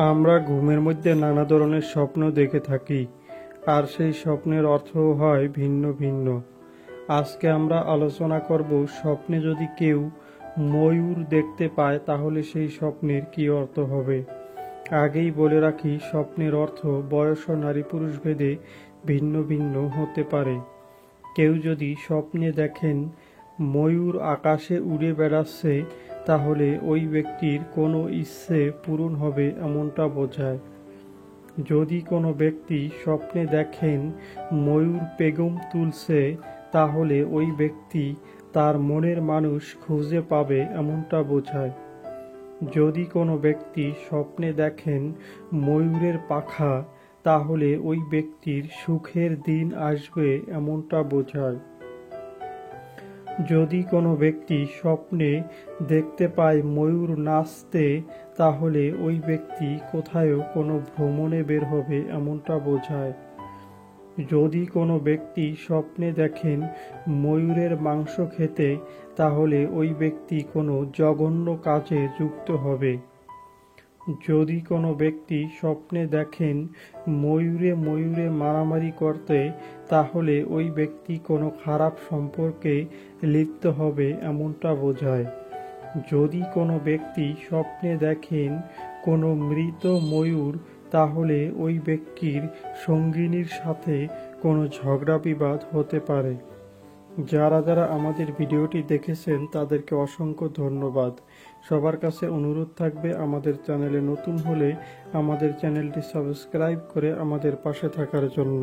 আমরা ঘুমের মধ্যে নানা ধরনের স্বপ্ন দেখে থাকি, আর সেই স্বপ্নের অর্থও হয় ভিন্ন ভিন্ন। আজকে আমরা আলোচনা করব, স্বপ্নে যদি কেউ ময়ূর দেখতে পায় তাহলে সেই স্বপ্নের কী অর্থ হবে। আগেই বলে রাখি, স্বপ্নের অর্থ বয়স ও নারী পুরুষ ভেদে ভিন্ন ভিন্ন হতে পারে। কেউ যদি স্বপ্নে দেখেন ময়ূর আকাশে উড়ে বেড়াচ্ছে, তাহলে ওই ব্যক্তির কোনো ইচ্ছে পূরণ হবে এমনটা বোঝায়। যদি কোনো ব্যক্তি স্বপ্নে দেখেন ময়ূর পেখম তুলছে, তাহলে ওই ব্যক্তি তার মনের মানুষ খুঁজে পাবে এমনটা বোঝায়। যদি কোনো ব্যক্তি স্বপ্নে দেখেন ময়ূরের পাখা, তাহলে ওই ব্যক্তির সুখের দিন আসবে এমনটা বোঝায়। যদি কোনো ব্যক্তি স্বপ্নে দেখতে পায় ময়ূর নাচতে, তাহলে ওই ব্যক্তি কোথাও কোনো ভ্রমণে বের হবে এমনটা বোঝায়। যদি কোনো ব্যক্তি স্বপ্নে দেখেন ময়ূরের মাংস খেতে, তাহলে ওই ব্যক্তি কোনো জঘন্য কাজে যুক্ত হবে। যদি কোনো ব্যক্তি স্বপ্নে দেখেন ময়ূরে ময়ূরে মারামারি করতে, তাহলে ওই ব্যক্তি কোনো খারাপ সম্পর্কে লিপ্ত হবে এমনটা বোঝায়। যদি কোনো ব্যক্তি স্বপ্নে দেখেন কোনো মৃত ময়ূর, তাহলে ওই ব্যক্তির সঙ্গিনীর সাথে কোনো ঝগড়া বিবাদ হতে পারে। যারা যারা আমাদের ভিডিওটি দেখেছেন তাদেরকে অসংখ্য ধন্যবাদ। সবার কাছে অনুরোধ থাকবে, আমাদের চ্যানেলে নতুন হলে আমাদের চ্যানেলটি সাবস্ক্রাইব করে আমাদের পাশে থাকার জন্য।